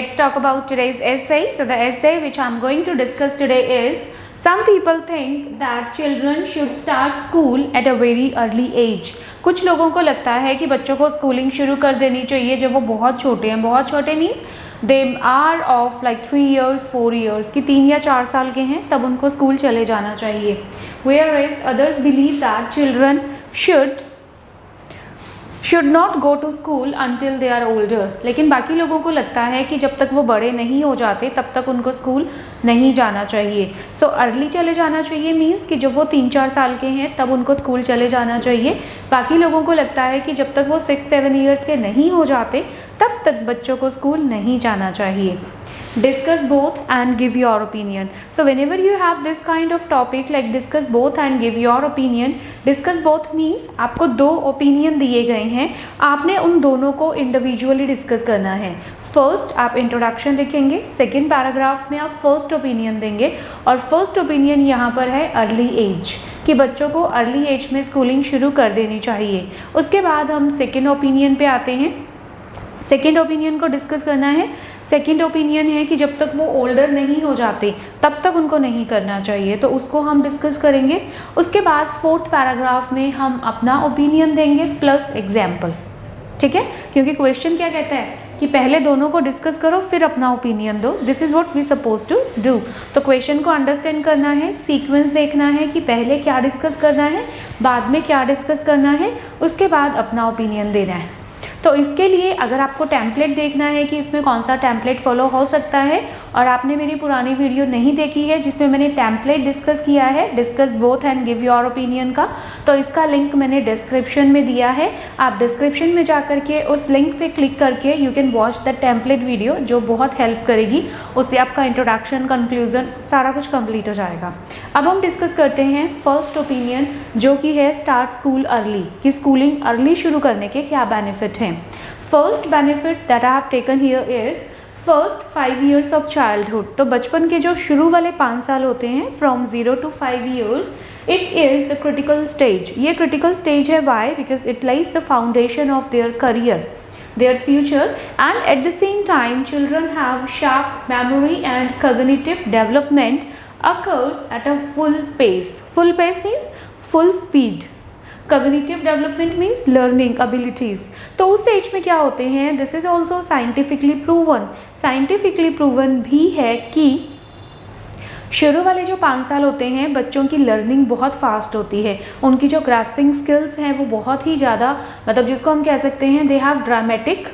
let's talk about today's essay. So the essay which I'm going to discuss today is, some people think that children should start school at a very early age. कुछ लोगों को लगता है कि बच्चों को schooling शुरू कर देनी चाहिए जब वो बहुत छोटे हैं. बहुत छोटे means they are of like 3 years 4 years, कि 3 या 4 साल के हैं तब उनको स्कूल चले जाना चाहिए. Whereas others believe that children should not go to school until they are older. लेकिन बाकी लोगों को लगता है कि जब तक वो बड़े नहीं हो जाते तब तक उनको स्कूल नहीं जाना चाहिए. सो अर्ली चले जाना चाहिए मीन्स कि जब वो 3-4 साल के हैं तब उनको स्कूल चले जाना चाहिए. बाकी लोगों को लगता है कि जब तक वो 6-7 years के नहीं हो जाते तब तक बच्चों को स्कूल नहीं जाना चाहिए. Discuss both and give your opinion. So whenever you have this kind of topic like discuss both and give your opinion, discuss both means आपको 2 ओपिनियन दिए गए हैं, आपने उन दोनों को इंडिविजुअली डिस्कस करना है. फर्स्ट आप इंट्रोडक्शन लिखेंगे, सेकेंड पैराग्राफ में आप फर्स्ट ओपिनियन देंगे, और फर्स्ट ओपिनियन यहाँ पर है अर्ली एज, कि बच्चों को अर्ली एज में स्कूलिंग शुरू कर देनी चाहिए. उसके बाद हम सेकेंड ओपिनियन पे आते हैं. सेकेंड ओपिनियन को डिस्कस करना है. सेकेंड ओपिनियन है कि जब तक वो ओल्डर नहीं हो जाते तब तक उनको नहीं करना चाहिए, तो उसको हम डिस्कस करेंगे. उसके बाद फोर्थ पैराग्राफ में हम अपना ओपिनियन देंगे प्लस एग्जाम्पल. ठीक है, क्योंकि क्वेश्चन क्या कहता है कि पहले दोनों को डिस्कस करो फिर अपना ओपिनियन दो. This is what we suppose to do. तो क्वेश्चन को अंडरस्टैंड करना है, सीक्वेंस देखना है कि पहले क्या डिस्कस करना है, बाद में क्या डिस्कस करना है, उसके बाद अपना ओपिनियन देना है. तो इसके लिए अगर आपको टेम्पलेट देखना है कि इसमें कौन सा टेम्पलेट फॉलो हो सकता है, और आपने मेरी पुरानी वीडियो नहीं देखी है जिसमें मैंने टेम्पलेट डिस्कस किया है, discuss both and give your opinion का, तो इसका लिंक मैंने डिस्क्रिप्शन में दिया है. आप डिस्क्रिप्शन में जा करके उस लिंक पे क्लिक करके you can watch the template video, जो बहुत हेल्प करेगी. उससे आपका इंट्रोडक्शन, कंक्लूजन सारा कुछ कंप्लीट हो जाएगा. अब हम डिस्कस करते हैं फर्स्ट ओपिनियन, जो कि है स्टार्ट स्कूल अर्ली, कि स्कूलिंग अर्ली शुरू करने के क्या बेनिफिट हैं. First benefit that I have taken here is first 5 years of childhood. तो बचपन के जो शुरू वाले 5 साल होते हैं from 0 to 5 years, it is the critical stage. ये क्रिटिकल स्टेज है. Why? Because it lies the foundation of their career, their future, and at the same time children have sharp memory and cognitive development occurs at a full pace. Full pace means full speed. Cognitive development means learning abilities. तो उस as में क्या होते हैं, this is also scientifically proven. Scientifically proven भी है कि शुरू वाले जो 5 साल होते हैं बच्चों की लर्निंग बहुत फास्ट होती है. उनकी जो ग्रास्पिंग स्किल्स हैं वो बहुत ही ज़्यादा, मतलब जिसको हम कह सकते हैं they have dramatic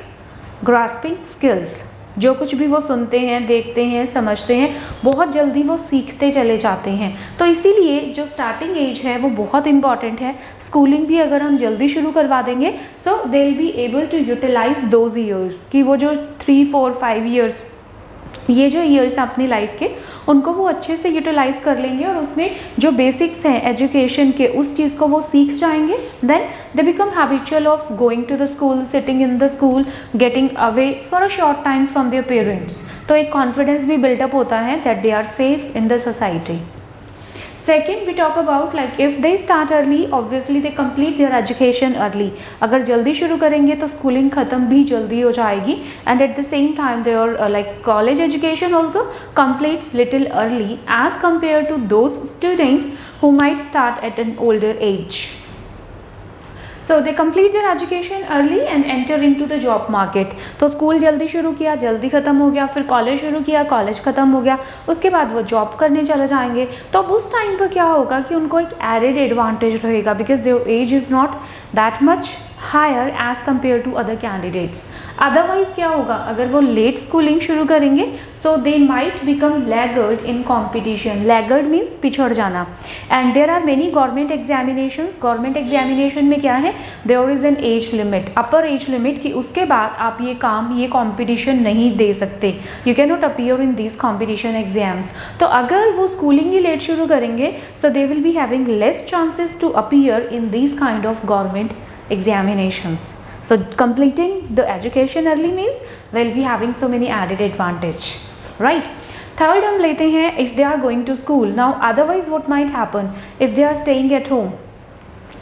grasping skills. जो कुछ भी वो सुनते हैं, देखते हैं, समझते हैं, बहुत जल्दी वो सीखते चले जाते हैं. तो इसीलिए जो स्टार्टिंग एज है वो बहुत इंपॉर्टेंट है. स्कूलिंग भी अगर हम जल्दी शुरू करवा देंगे so they will be able to utilize those years, कि वो जो 3, 4, 5 years, ये जो ईयर्स हैं अपनी लाइफ के, उनको वो अच्छे से यूटिलाइज कर लेंगे और उसमें जो बेसिक्स हैं एजुकेशन के उस चीज़ को वो सीख जाएंगे. Then they become habitual of going to the school, sitting in the school, getting away for a short time from their parents. तो एक कॉन्फिडेंस भी बिल्डअप होता है that they are safe in the society. Second, we talk about like if they start early, obviously they complete their education early. अगर जल्दी शुरू करेंगे तो स्कूलिंग ख़त्म भी जल्दी हो जाएगी. And at the same time their like college education also completes little early as compared to those students who might start at an older age. So they complete their education early and enter into the job market. तो school जल्दी शुरू किया, जल्दी ख़त्म हो गया, फिर college शुरू किया, कॉलेज ख़त्म हो गया, उसके बाद वो जॉब करने चले जाएंगे. तो उस टाइम पर क्या होगा कि उनको एक एडेड एडवांटेज रहेगा, because their age is not that much higher age compare to other candidates. Otherwise क्या होगा, अगर वो लेट स्कूलिंग शुरू करेंगे so they might become laggard in competition. Laggard means पिछड़ जाना. And there are many government examinations. Government examination में क्या है, there is an age limit, upper age limit, कि उसके बाद आप ये काम, ये कॉम्पिटिशन नहीं दे सकते. You can not appear in this competition exams. तो अगर वो स्कूलिंग ही लेट शुरू करेंगे so they will be having less chances to appear in this kind of government examinations. So completing the education early means they'll be having so many added advantage, right? Third हम लेते हैं if they are going to school. Now otherwise what might happen if they are staying at home?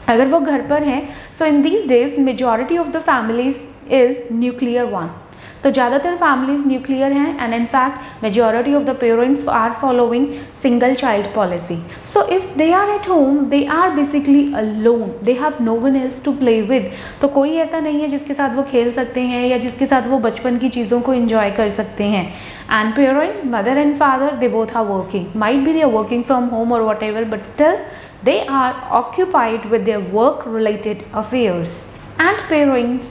अगर वो घर पर हैं, so in these days majority of the families is nuclear one. तो ज़्यादातर फैमिलीज न्यूक्लियर हैं and in fact majority of the parents are following single child policy. So if they are at home they are basically alone, they have no one else to play with. तो कोई ऐसा नहीं है जिसके साथ वो खेल सकते हैं या जिसके साथ वो बचपन की चीज़ों को इंजॉय कर सकते हैं. And parents, mother and father, they both are working. Might be they are working from home और whatever, but still they are occupied with their work related affairs and parents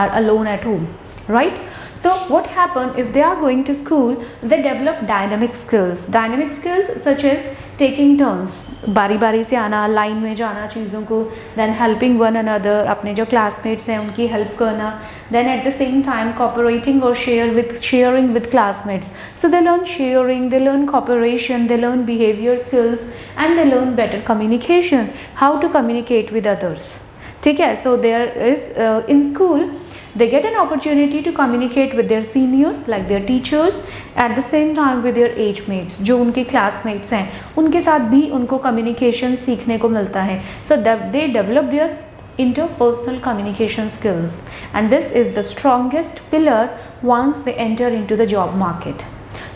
are alone at home, right? So what happen if they are going to school? They develop dynamic skills such as taking turns, बारी बारी से आना, line में जाना चीज़ों को, then helping one another, अपने जो classmates हैं उनकी help करना, then at the same time cooperating or sharing with classmates. So they learn sharing, they learn cooperation, they learn behavior skills and they learn better communication, how to communicate with others. ठीक है, so there is in school they get an opportunity to communicate with their seniors like their teachers, at the same time with their age mates, जो उनके classmates हैं उनके साथ भी उनको communication सीखने को मिलता है. So they develop their interpersonal communication skills and this is the strongest pillar once they enter into the job market.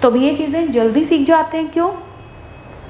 तो भी ये चीज़ें जल्दी सीख जाते हैं. क्यों?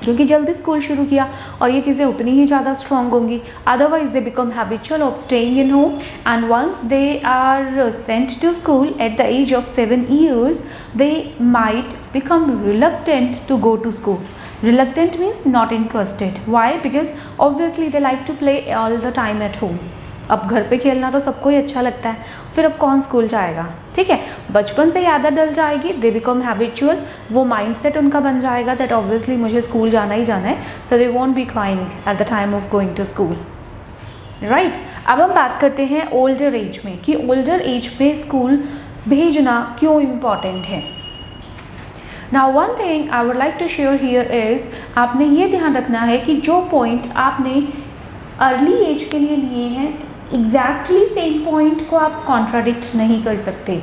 क्योंकि जल्दी स्कूल शुरू किया और ये चीज़ें उतनी ही ज़्यादा स्ट्रॉन्ग होंगी. Otherwise they become habitual of staying in home and once they are sent to school at the age of 7 years they might become reluctant to go to school. Reluctant means not interested. Why? Because obviously they like to play all the time at home. अब घर पे खेलना तो सबको ही अच्छा लगता है, फिर अब कौन स्कूल जाएगा. ठीक है, बचपन से ही आदत डल जाएगी, दे बिकम हैबिचुअल, वो माइंडसेट उनका बन जाएगा दैट ऑब्वियसली मुझे स्कूल जाना ही जाना है. So they won't be crying at the time of going to school, right. अब हम बात करते हैं ओल्डर एज में कि ओल्डर एज में स्कूल भेजना क्यों इम्पॉर्टेंट है. Now one thing I would like to share here is, आपने ये ध्यान रखना है कि जो पॉइंट आपने अर्ली एज के लिए लिए हैं एग्जैक्टली सेम पॉइंट को आप कॉन्ट्राडिक्ट नहीं कर सकते.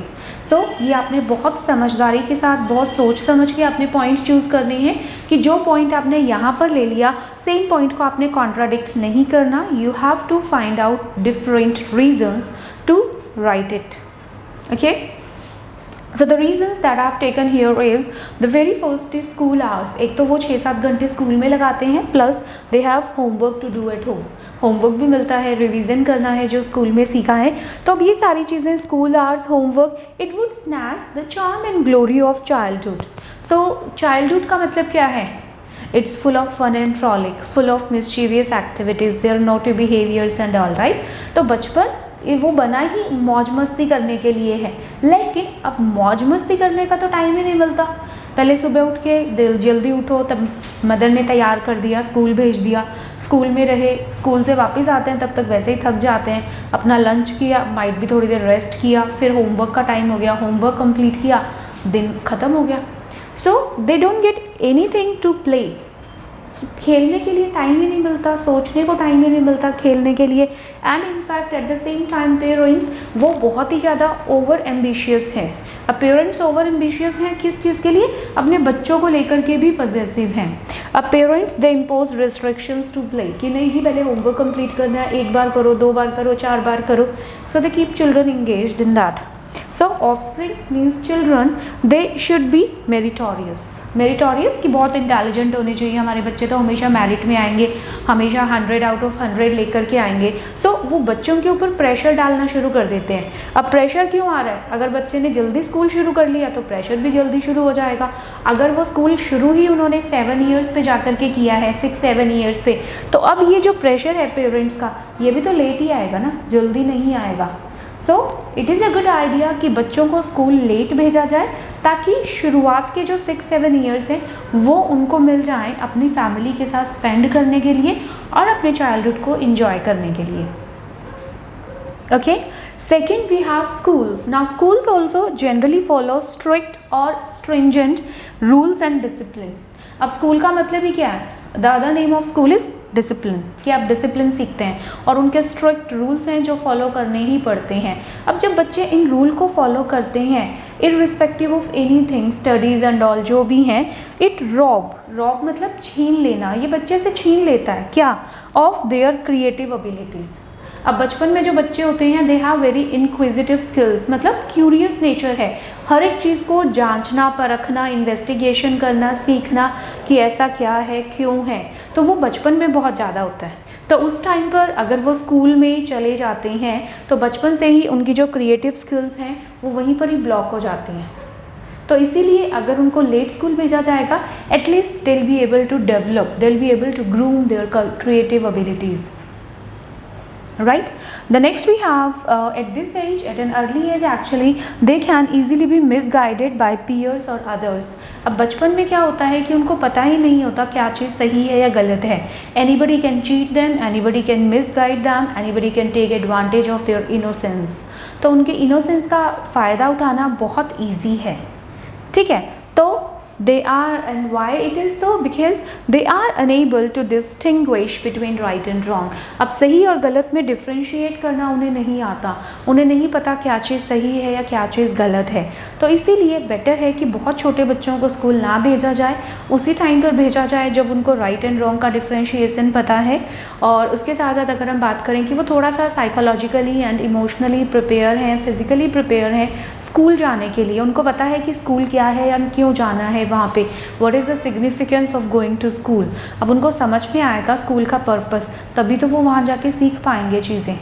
सो ये आपने बहुत समझदारी के साथ, बहुत सोच समझ के अपने पॉइंट चूज़ करने हैं कि जो पॉइंट आपने यहाँ पर ले लिया सेम पॉइंट को आपने कॉन्ट्राडिक्ट नहीं करना. You have to find out different reasons to write it. Okay, so the reasons that I have taken here is the very first is school hours. एक तो वो 6-7 घंटे स्कूल में लगाते हैं plus they have homework to do at home. Homework भी मिलता है, रिवीजन करना है जो स्कूल में सीखा है. तो अब ये सारी चीज़ें school hours, homework, it would snatch the charm and glory of childhood. So childhood का मतलब क्या है? It's full of fun and frolic, full of mischievous activities, there are naughty behaviors and all, right? तो बचपन वो बना ही मौज मस्ती करने के लिए है, लेकिन अब मौज मस्ती करने का तो टाइम ही नहीं मिलता. पहले सुबह उठ के जल्दी उठो, तब मदर ने तैयार कर दिया, स्कूल भेज दिया, स्कूल में रहे, स्कूल से वापस आते हैं तब तक वैसे ही थक जाते हैं, अपना लंच किया, माइट भी थोड़ी देर रेस्ट किया, फिर होमवर्क का टाइम हो गया, होमवर्क कंप्लीट किया, दिन ख़त्म हो गया. So they don't get anything to play. खेलने के लिए टाइम ही नहीं मिलता, सोचने को टाइम ही नहीं मिलता खेलने के लिए. And in fact at the same time parents वो बहुत ही ज़्यादा ओवर एम्बिशियस हैं. अब पेरेंट्स ओवर एम्बिशियस हैं किस चीज़ के लिए? अपने बच्चों को लेकर के भी पॉजेसिव हैं. अब parents they impose restrictions to play कि नहीं जी पहले होमवर्क कंप्लीट करना है, 1 बार करो, 2 बार करो, 4 बार करो. So they keep children engaged in that. So offspring means children, they should be meritorious. Meritorious कि बहुत इंटेलिजेंट होने चाहिए हमारे बच्चे, तो हमेशा मेरिट में आएंगे, हमेशा 100 आउट ऑफ 100 लेकर के आएंगे. सो वो बच्चों के ऊपर प्रेशर डालना शुरू कर देते हैं. अब प्रेशर क्यों आ रहा है? अगर बच्चे ने जल्दी स्कूल शुरू कर लिया तो प्रेशर भी जल्दी शुरू हो जाएगा. अगर वो स्कूल शुरू ही उन्होंने 7 years पे जा कर के किया है, 6-7 years पे, तो अब ये जो प्रेशर है पेरेंट्स का, ये भी तो लेट ही आएगा ना, जल्दी नहीं आएगा. So it is a good idea कि बच्चों को स्कूल लेट भेजा जाए ताकि शुरुआत के जो 6-7 years हैं वो उनको मिल जाएं अपनी फैमिली के साथ स्पेंड करने के लिए और अपने चाइल्डहुड को इंजॉय करने के लिए. Okay, second we have schools. Now schools also generally follow strict और स्ट्रिंजेंट रूल्स एंड डिसिप्लिन. अब स्कूल का मतलब ही क्या है? The other name of school is discipline, कि आप डिसिप्लिन सीखते हैं और उनके स्ट्रिक्ट रूल्स हैं जो फॉलो करने ही पड़ते हैं. अब जब बच्चे इन रूल को फॉलो करते हैं irrespective of anything, studies and all जो भी हैं, इट रॉब मतलब छीन लेना, ये बच्चे से छीन लेता है क्या? Of their creative abilities. अब बचपन में जो बच्चे होते हैं they have very inquisitive skills, मतलब क्यूरियस नेचर है, हर एक चीज़ को जांचना, परखना, इन्वेस्टिगेशन करना, सीखना कि ऐसा क्या है, क्यों है, तो वो बचपन में बहुत ज़्यादा होता है। तो उस टाइम पर अगर वो स्कूल में चले जाते हैं तो बचपन से ही उनकी जो क्रिएटिव स्किल्स हैं वो वहीं पर ही ब्लॉक हो जाती हैं। तो इसीलिए अगर उनको लेट स्कूल भेजा जाएगा, at least they will be able to develop, they will be able to groom their creative abilities, right? The next we have at this age, at an early age actually, they can easily be misguided by peers or others. अब बचपन में क्या होता है कि उनको पता ही नहीं होता क्या चीज़ सही है या गलत है। Anybody can cheat them, anybody can misguide them, anybody can take advantage of their innocence. तो उनके innocence का फ़ायदा उठाना बहुत easy है, ठीक है। तो they are, and why it is so, because they are unable to distinguish between right and wrong. अब सही और गलत में डिफ्रेंशिएट करना उन्हें नहीं आता, उन्हें नहीं पता क्या चीज़ सही है या क्या चीज़ गलत है। तो इसीलिए बेटर है कि बहुत छोटे बच्चों को स्कूल ना भेजा जाए, उसी टाइम पर भेजा जाए जब उनको राइट एंड रॉन्ग का डिफ्रेंशिएशन पता है। और उसके साथ साथ अगर हम बात करें कि वो थोड़ा सा साइकोलॉजिकली एंड इमोशनली प्रिपेयर हैं, फिज़िकली प्रिपेयर हैं स्कूल जाने के लिए, उनको पता है कि स्कूल क्या है या क्यों जाना है वहाँ पे, what is the significance of going to school. अब उनको समझ में आएगा स्कूल का पर्पस, तभी तो वो वहाँ जाके सीख पाएंगे चीज़ें,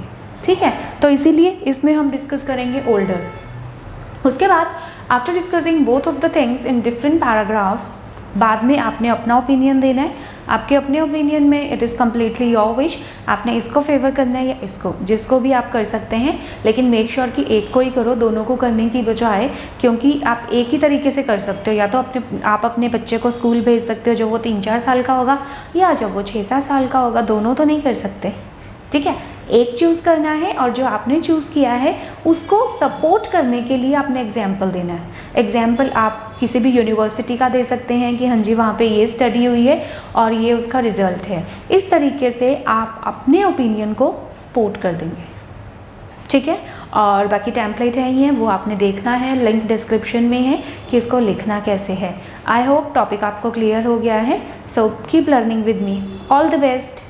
ठीक है। तो इसीलिए इसमें हम डिस्कस करेंगे ओल्डर। उसके बाद after discussing both of the things in different paragraph, बाद में आपने अपना ओपिनियन देना है। आपके अपने ओपिनियन में it is completely your wish, आपने इसको फेवर करना है या इसको, जिसको भी आप कर सकते हैं, लेकिन मेक श्योर कि एक को ही करो, दोनों को करने की बजाय, क्योंकि आप एक ही तरीके से कर सकते हो। या तो आप अपने बच्चे को स्कूल भेज सकते हो जो वो 3-4 साल का होगा, या जब वो 6-7 साल का होगा, दोनों तो नहीं कर सकते, ठीक है। एक चूज़ करना है और जो आपने चूज़ किया है उसको सपोर्ट करने के लिए आपने एग्जाम्पल देना है। एग्जाम्पल आप किसी भी यूनिवर्सिटी का दे सकते हैं कि हाँ जी वहाँ पे ये स्टडी हुई है और ये उसका रिजल्ट है। इस तरीके से आप अपने ओपिनियन को सपोर्ट कर देंगे, ठीक है। और बाकी टेम्पलेट है ही है, वो आपने देखना है, लिंक डिस्क्रिप्शन में है कि इसको लिखना कैसे है। आई होप टॉपिक आपको क्लियर हो गया है। So keep learning with me, all the best.